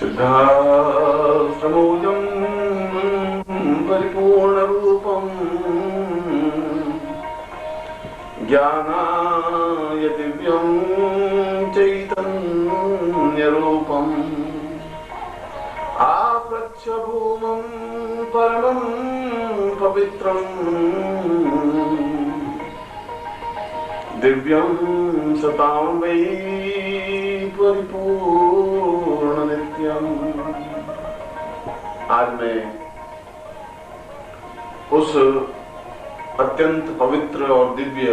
सिद्धाश्रमोऽयं परिपूर्णरूपम् ज्ञानाय दिव्यं चैतन्यरूपम् आप्रच्छ भूमं परमं पवित्रम् दिव्यं सतां वै परिपूर्ण नित्यम्। आज मैं उस अत्यंत पवित्र और दिव्य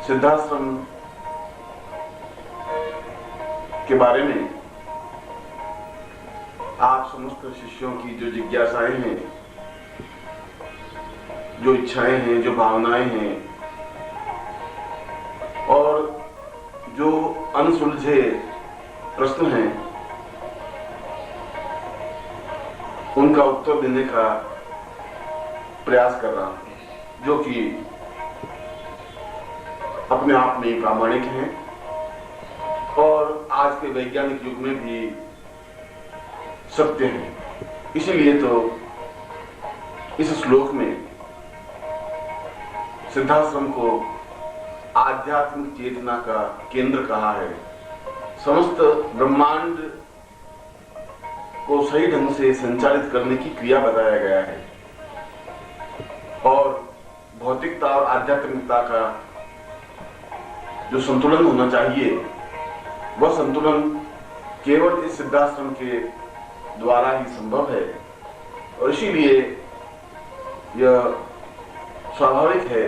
सिद्धाश्रम के बारे में आप समस्त शिष्यों की जो जिज्ञासाएं हैं, जो इच्छाएं हैं, जो भावनाएं हैं और जो अनसुलझे प्रश्न हैं, उनका उत्तर देने का प्रयास कर रहा हूं, जो कि अपने आप में प्रामाणिक हैं और आज के वैज्ञानिक युग में भी सत्य हैं। इसीलिए तो इस श्लोक में सिद्धाश्रम को आध्यात्मिक चेतना का केंद्र कहा है। समस्त ब्रह्मांड को सही ढंग से संचालित करने की क्रिया बताया गया है और भौतिकता और आध्यात्मिकता का जो संतुलन होना चाहिए, वह संतुलन केवल इस सिद्धाश्रम के द्वारा ही संभव है। और इसीलिए यह स्वाभाविक है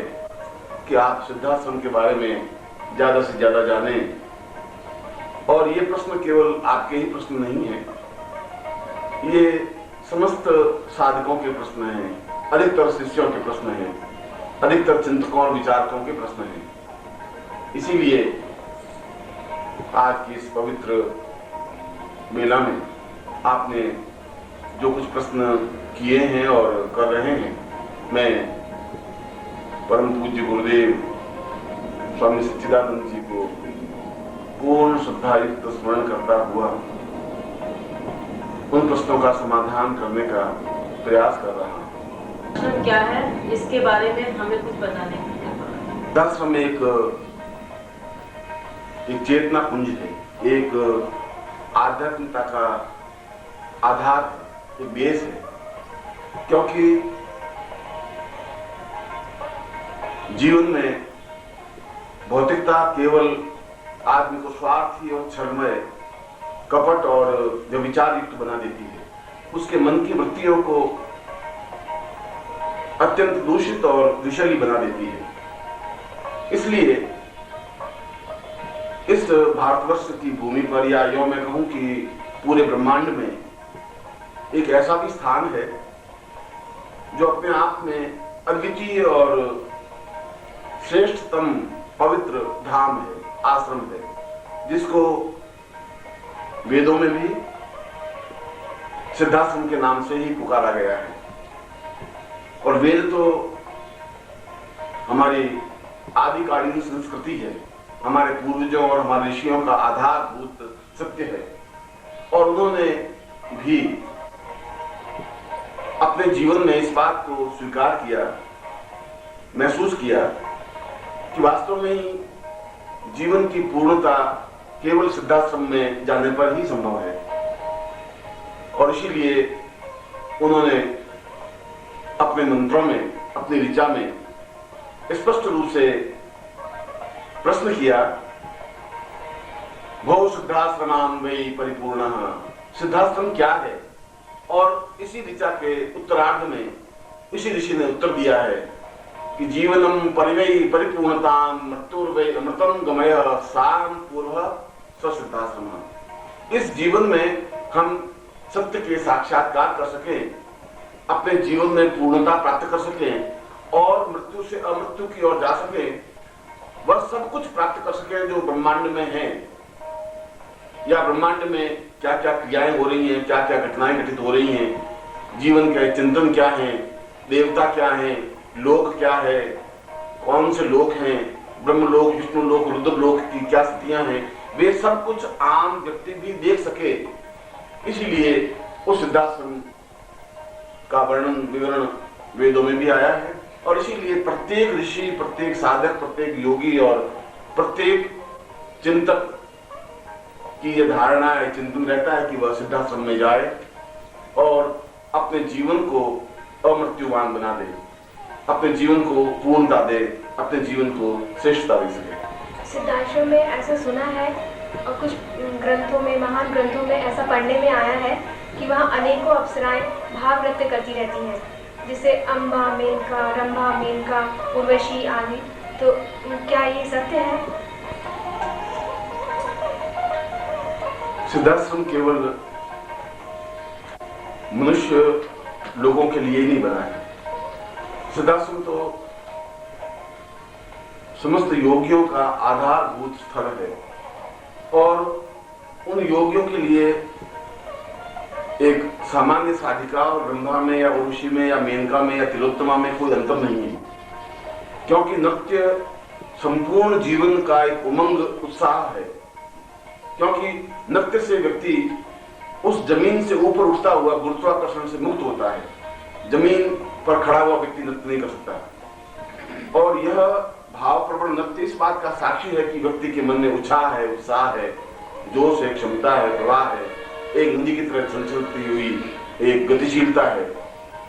कि आप सिद्धाश्रम के बारे में ज्यादा से ज्यादा जानें। और ये प्रश्न केवल आपके ही प्रश्न नहीं है, ये समस्त साधकों के प्रश्न हैं, अधिकतर शिष्यों के प्रश्न हैं, अधिकतर चिंतकों और विचारकों के प्रश्न हैं। इसीलिए आज की इस पवित्र मेला में आपने जो कुछ प्रश्न किए हैं और कर रहे हैं, मैं परम पूज्य गुरुदेव स्वामी सच्चिदानंद जी को पूर्ण श्रद्धायुक्त स्मरण करता हुआ उन प्रश्नों का समाधान करने का प्रयास कर रहा हूँ। क्या है, इसके बारे में हमें कुछ बताने की। सिद्धाश्रम एक चेतना पुंज है, एक आध्यात्मिकता का आधार है, एक बेस है। क्योंकि जीवन में भौतिकता केवल आदमी को स्वार्थी और छलमय, कपट और व्यभिचार युक्त बना देती है, उसके मन की वृत्तियों को अत्यंत दूषित और विषैली बना देती है। इसलिए इस भारतवर्ष की भूमि पर, या यूं मैं कहूं कि पूरे ब्रह्मांड में, एक ऐसा भी स्थान है जो अपने आप में अद्वितीय और श्रेष्ठतम पवित्र धाम है, आश्रम है, जिसको वेदों में भी सिद्धाश्रम के नाम से ही पुकारा गया है। और वेद तो हमारी आदिकालीन संस्कृति है, हमारे पूर्वजों और हमारे ऋषियों का आधारभूत सत्य है। और उन्होंने भी अपने जीवन में इस बात को स्वीकार किया, महसूस किया कि वास्तव में ही जीवन की पूर्णता केवल सिद्धाश्रम में जाने पर ही संभव है। और इसीलिए उन्होंने अपने मंत्रों में, अपनी ऋचा में स्पष्ट रूप से प्रश्न किया, भो सिद्धाश्रमां वै परिपूर्णः, सिद्धाश्रम क्या है। और इसी ऋचा के उत्तरार्ध में इसी ऋषि ने उत्तर दिया है कि जीवनम परिवै परिपूर्णतां मृत्युर्वै अमृतम गमय साम पूर्व स्वसिद्धाश्रम। इस जीवन में हम सत्य के साक्षात्कार कर सकें, अपने जीवन में पूर्णता प्राप्त कर सकें और मृत्यु से अमृत्यु की ओर जा सकें, वह सब कुछ प्राप्त कर सकें जो ब्रह्मांड में है, या ब्रह्मांड में क्या क्या क्रियाएं हो रही हैं, क्या क्या घटनाएं घटित हो रही हैं, जीवन के चिंतन क्या है, देवता क्या है, लोक क्या है, कौन से लोक हैं, ब्रह्मलोक, विष्णुलोक, रुद्रलोक की क्या स्थितियां हैं, वे सब कुछ आम व्यक्ति भी देख सके। इसीलिए उस सिद्धाश्रम का वर्णन विवरण वेदों में भी आया है, और इसीलिए प्रत्येक ऋषि, प्रत्येक साधक, प्रत्येक योगी और प्रत्येक चिंतक की यह धारणा है, चिंतन रहता है कि वह सिद्धाश्रम में जाए और अपने जीवन को अमृत्युवान बना दे, अपने जीवन को पूर्णता दे, अपने जीवन को श्रेष्ठता दे सके। सिद्धाश्रम में ऐसा सुना है और कुछ ग्रंथों में, महान ग्रंथों में ऐसा पढ़ने में आया है कि वहाँ अनेकों अप्सराएं भाव नृत्य करती रहती हैं, जिसे अम्बा, मेनका, रंभा, मेनका, उर्वशी आदि। तो क्या ये सत्य है? सिद्धाश्रम केवल मनुष्य लोगों के लिए नहीं बना है। सिद्धाश्रम तो समस्त योगियों का आधारभूत स्थल है, और उन योगियों के लिए एक सामान्य साधिका और ब्रह्मा में या उर्वशी में या मेनका में या तिलोत्तमा में कोई अंतर नहीं है, क्योंकि नृत्य संपूर्ण जीवन का एक उमंग, उत्साह है। क्योंकि नृत्य से व्यक्ति उस जमीन से ऊपर उठता हुआ गुरुत्वाकर्षण से मुक्त होता है। जमीन पर खड़ा हुआ व्यक्ति नृत्य नहीं कर सकता, और यह भावप्रवण नृत्य इस बात का साक्षी है कि व्यक्ति के मन में उत्साह है, उत्साह है, जोश है, क्षमता है, प्रवाह है, एक नदी की तरह चलचलती हुई एक गतिशीलता है।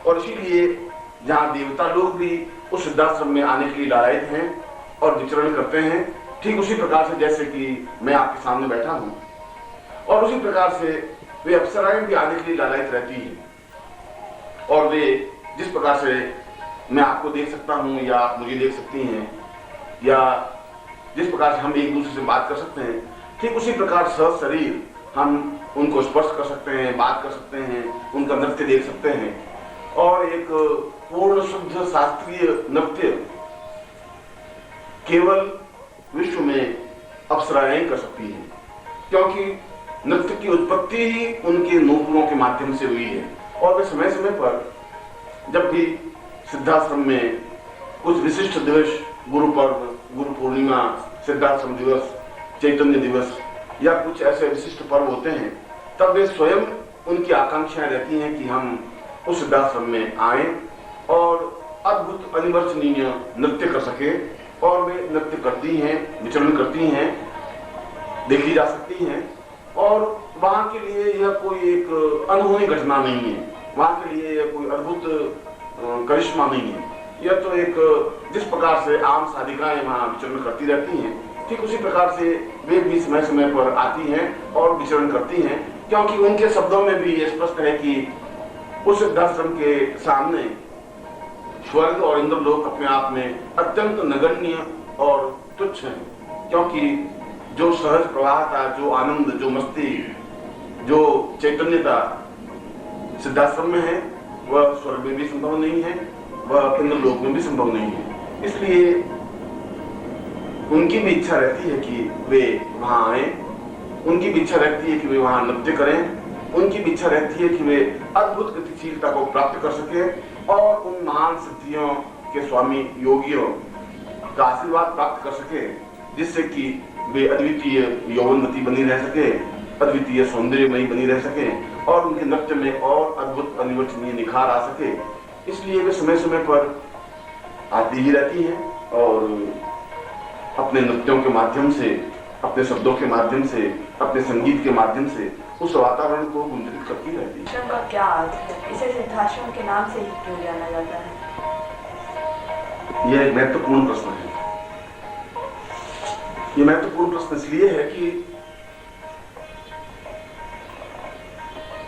और इसीलिए जहाँ देवता लोग भी उस सिद्धाश्रम में आने के लिए लालायित हैं और विचरण करते हैं, ठीक उसी प्रकार से जैसे कि मैं आपके सामने बैठा हूँ, और उसी प्रकार से वे अप्सराएं भी आने के लिए लालायित रहती हैं। और वे जिस प्रकार से मैं आपको देख सकता हूँ या आप मुझे देख सकती हैं, या जिस प्रकार से हम एक दूसरे से बात कर सकते हैं, ठीक उसी प्रकार सहज शरीर हम उनको स्पर्श कर सकते हैं, बात कर सकते हैं, उनका नृत्य देख सकते हैं। और एक पूर्ण शुद्ध शास्त्रीय नृत्य केवल विश्व में अप्सराएं कर सकती हैं, क्योंकि नृत्य की उत्पत्ति ही उनके नूपुरों के माध्यम से हुई है। और वे समय समय पर जब भी सिद्धाश्रम में कुछ विशिष्ट दिवस, गुरु पर्व, गुरु पूर्णिमा, सिद्धाश्रम दिवस, चैतन्य दिवस या कुछ ऐसे विशिष्ट पर्व होते हैं, तब वे स्वयं, उनकी आकांक्षाएं रहती हैं कि हम उस सिद्धाश्रम में आए और अद्भुत अनिवर्चनीय नृत्य कर सके। और वे नृत्य करती हैं, विचरण करती हैं, देखी जा सकती हैं, और वहां के लिए यह कोई एक अनहोनी घटना नहीं है, वहां के लिए यह कोई अद्भुत करिश्मा नहीं है। यह तो एक, जिस प्रकार से आम साधिकाएं वहां विचरण करती रहती हैं, ठीक उसी प्रकार से वे भी समय समय पर आती हैं और विचरण करती हैं, क्योंकि उनके शब्दों में भी यह स्पष्ट है कि उस सिद्धाश्रम के सामने स्वर्ग और इंद्रलोक अपने आप में अत्यंत नगण्य और तुच्छ हैं। क्योंकि जो सहज प्रवाह था, जो आनंद, जो मस्ती, जो चैतन्यता सिद्धाश्रम में है, वह स्वर्ग में भी संभव नहीं है, वह इंद्रलोक में भी संभव नहीं है। इसलिए उनकी भी इच्छा रहती है कि वे वहां आए, उनकी भी इच्छा रहती है कि वे वहां नृत्य करें, उनकी भी इच्छा रहती है कि वे अद्भुत गतिशीलता को प्राप्त कर सके और उन महान सिद्धियों के स्वामी योगियों का आशीर्वाद प्राप्त कर सके, जिससे कि वे अद्वितीय यौवनवती बनी रह सके, अद्वितीय सौंदर्यमयी बनी रह सके, और उनके नृत्य में और अद्भुत अनिवर्चनीय निखार आ सके। इसलिए वे समय समय पर आती ही रहती हैं और अपने नृत्यों के माध्यम से, अपने शब्दों के माध्यम से, अपने संगीत के माध्यम से उस वातावरण को गुंजरित करती रहती है। सिद्धाश्रम का क्या अर्थ है? इसे सिद्धाश्रम के नाम से ही क्यों जाना जाता है? यह एक महत्वपूर्ण प्रश्न है। यह महत्वपूर्ण प्रश्न इसलिए है कि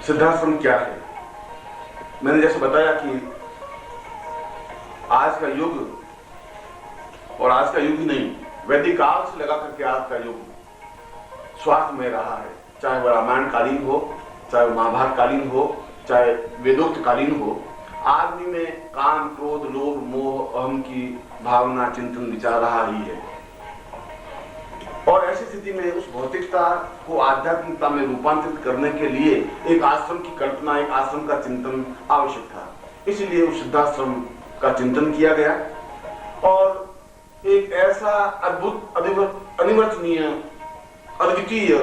सिद्धाश्रम क्या है। मैंने जैसे बताया कि आज का युग, और आज का युग ही नहीं, वैदिक काल से लगा करके आज का युग स्वास्थ्य में रहा है। चाहे वह रामायण कालीन हो, चाहे वह महाभारत कालीन हो, चाहे वेदोक्त कालीन हो, आदमी में काम, क्रोध, लोभ, मोह, अहम की भावना, चिंतन, विचार रहा ही है। और ऐसी स्थिति में उस भौतिकता को आध्यात्मिकता में रूपांतरित करने के लिए एक आश्रम की कल्पना, एक आश्रम का चिंतन आवश्यक था। इसलिए उस सिद्धाश्रम का चिंतन किया गया। और एक ऐसा अद्भुत, अनिवर्चनीय, अद्वितीय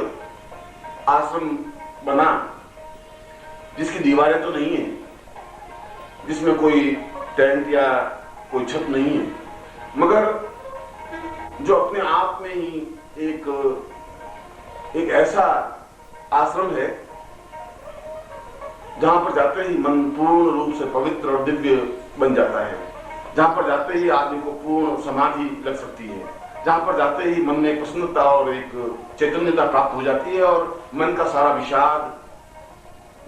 आश्रम बना जिसकी दीवारें तो नहीं है, जिसमें कोई टेंट या कोई छत नहीं है, मगर जो अपने आप में ही एक ऐसा आश्रम है जहां पर जाते ही मन पूर्ण रूप से पवित्र और दिव्य बन जाता है, जहां पर जाते ही आदमी को पूर्ण समाधि लग सकती है, जहां पर जाते ही मन में एक प्रसन्नता और एक चैतन्यता प्राप्त हो जाती है और मन का सारा विषाद,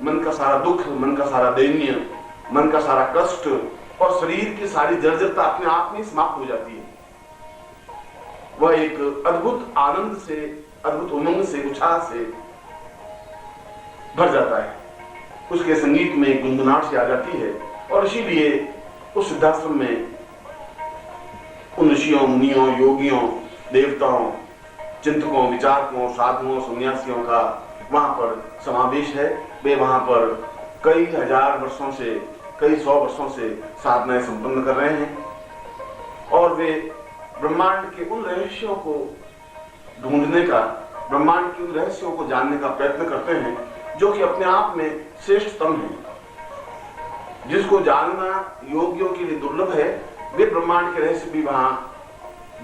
मन का सारा दुख, मन का सारा दैन्य, मन का सारा कष्ट और शरीर की सारी जर्जरता अपने आप में समाप्त हो जाती है। वह एक अद्भुत आनंद से, अद्भुत उमंग से, उत्साह से भर जाता है, उसके संगीत में गुनगुनाहट से आ जाती है। और इसीलिए उस सिद्धाश्रम में उन ऋषियों, मुनियों, योगियों, देवताओं, चिंतकों, विचारकों, साधुओं, सन्यासियों का वहां पर समावेश है। वे वहां पर कई हजार वर्षों से, कई 100 वर्षों से साधनाएं संपन्न कर रहे हैं और वे ब्रह्मांड के उन रहस्यों को ढूंढने का, ब्रह्मांड के उन रहस्यों को जानने का प्रयत्न करते हैं जो कि अपने आप में श्रेष्ठतम है, जिसको जानना योगियों के लिए दुर्लभ है। वे ब्रह्मांड के रहस्य भी वहां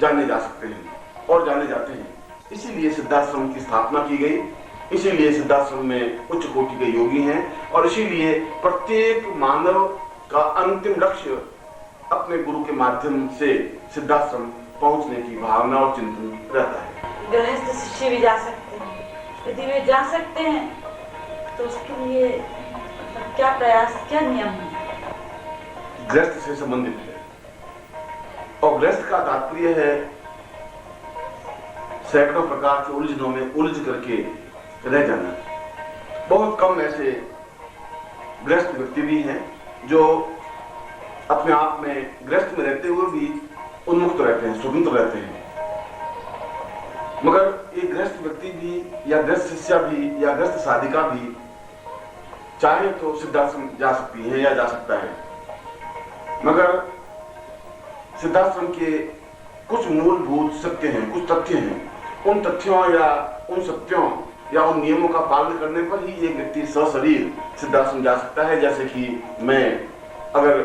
जाने जा सकते हैं और जाने जाते हैं। इसीलिए सिद्धाश्रम की स्थापना की गई, इसीलिए सिद्धाश्रम में उच्च कोटि के योगी हैं और इसीलिए प्रत्येक मानव का अंतिम लक्ष्य अपने गुरु के माध्यम से सिद्धाश्रम पहुंचने की भावना और चिंतन रहता है। गृहस्थ शिष्य भी जा सकते हैं, यदि वे जा सकते हैं तो उसके लिए क्या प्रयास, क्या नियम है? गृहस्थ से संबंधित है और गृहस्थ का तात्पर्य है सैकड़ों प्रकार के उलझनों में उलझ करके रह जाना। बहुत कम ऐसे गृहस्थ व्यक्ति भी हैं जो अपने आप में गृहस्थ में रहते हुए भी उन्मुक्त रहते हैं, स्वतंत्र रहते हैं, मगर एक गृहस्थ व्यक्ति भी या गृहस्थ शिष्या भी या गृहस्थ साधिका भी चाहे तो सिद्धाश्रम जा सकती है या जा सकता है, मगर सिद्धाश्रम के कुछ मूलभूत सत्य हैं, कुछ तथ्य हैं। उन तथ्यों या उन सत्यों या उन नियमों का पालन करने पर ही एक व्यक्ति सशरीर सिद्धाश्रम जा सकता है। जैसे कि मैं अगर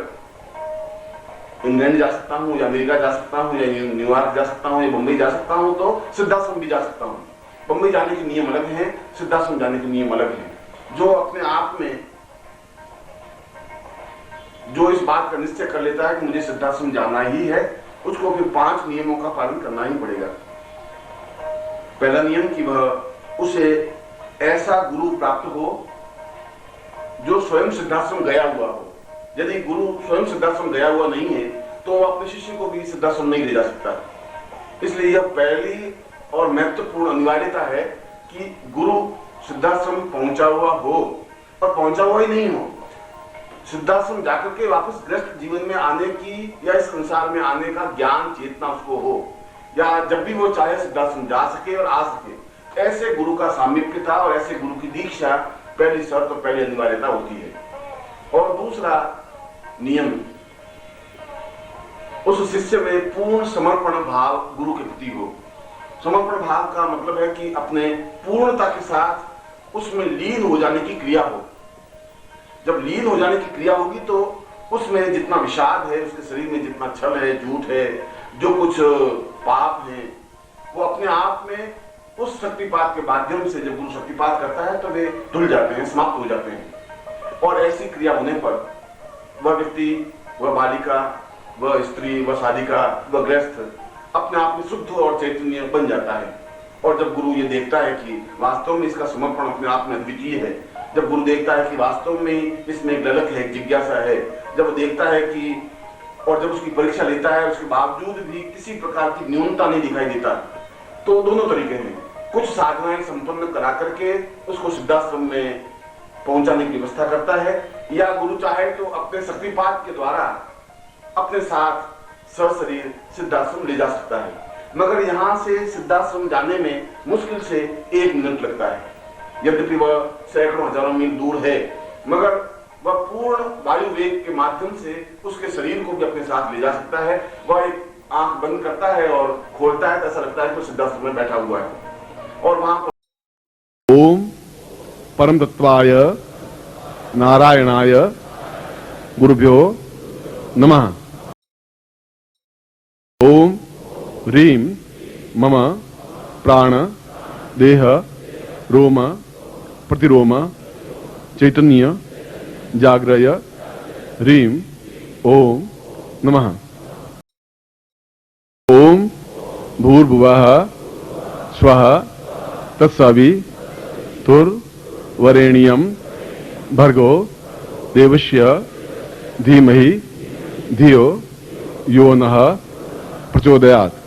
इंग्लैंड जा सकता हूँ या अमेरिका जा सकता हूँ या न्यूयॉर्क जा सकता हूँ या मुंबई जा सकता हूँ तो सिद्धाश्रम भी जा सकता हूँ। मुंबई जाने के नियम अलग हैं, सिद्धाश्रम जाने के नियम अलग हैं। जो अपने आप में जो इस बात का निश्चय कर लेता है कि मुझे सिद्धाश्रम जाना ही है, उसको फिर 5 नियमों का पालन करना ही पड़ेगा। पहला नियम कि वह उसे ऐसा गुरु प्राप्त हो जो स्वयं सिद्धाश्रम गया हुआ हो। यदि गुरु स्वयं सिद्धाश्रम गया हुआ नहीं है तो वह अपने शिष्य को भी सिद्धाश्रम नहीं ले जा सकता। इसलिए यह पहली और महत्वपूर्ण अनिवार्यता है कि गुरु सिद्धाश्रम पहुंचा हुआ हो और पहुंचा हुआ ही नहीं हो। सिद्धाश्रम जाकर के वापस गृहस्थ जीवन में आने की या इस संसार में आने का ज्ञान चेतना उसको हो, या जब भी वो चाहे सिद्धाश्रम जा सके और आ सके। ऐसे गुरु का सामीप्यता और ऐसे गुरु की दीक्षा पहली शर्त और पहली अनिवार्यता होती है। और दूसरा नियम, उस शिष्य में पूर्ण समर्पण भाव गुरु के प्रति हो। समर्पण भाव का मतलब है कि अपने पूर्णता के साथ उसमें लीन हो जाने की क्रिया हो। जब लीन हो जाने की क्रिया होगी तो उसमें जितना विषाद है, उसके शरीर में जितना छल है, झूठ है, जो कुछ पाप है, वो अपने आप में उस शक्तिपात के माध्यम से जब गुरु शक्तिपात करता है तो वे धुल जाते हैं, समाप्त हो जाते हैं। और ऐसी क्रिया होने पर वह व्यक्ति, वह बालिका, वह स्त्री, वह साधिका, वह गृहस्थ अपने आप में शुद्ध और चैतन्य बन जाता है। और जब गुरु ये देखता है कि वास्तव में इसका समर्पण अपने आप में अद्वितीय है, जब गुरु देखता है कि वास्तव में इसमें एक ललक है, जिज्ञासा है, जब वो देखता है कि और जब उसकी परीक्षा लेता है उसके बावजूद भी किसी प्रकार की न्यूनता नहीं दिखाई देता, तो दोनों तरीके हैं। कुछ साधनाएं संपन्न करा करके उसको सिद्धाश्रम में पहुंचाने की व्यवस्था करता है, या गुरु चाहे तो अपने शक्तिपात के द्वारा अपने साथ सशरीर सिद्धाश्रम ले जा सकता है। मगर यहाँ से सिद्धाश्रम जाने में मुश्किल से 1 मिनट लगता है। यद्यपि वह सैकड़ों हजारों मील दूर है, मगर वह पूर्ण वायु वेग के माध्यम से उसके शरीर को भी अपने साथ ले जा सकता है। वह एक आंख बंद करता है और खोलता है तो ऐसा लगता है कि सिद्धार्थ में बैठा हुआ है और वहां पर ओम परम तत्वाय नारायणाय गुरुभ्यो नमः। ओम ह्रीं मम प्राण देह रोम प्रतिरोम चैतन्य जाग्रय ह्रीं ओम नमः। ओम भूर्भुवः स्वः तत्सवितुर्वरेण्यं भर्गो देवस्य धीमहि धियो यो नः प्रचोदयात्।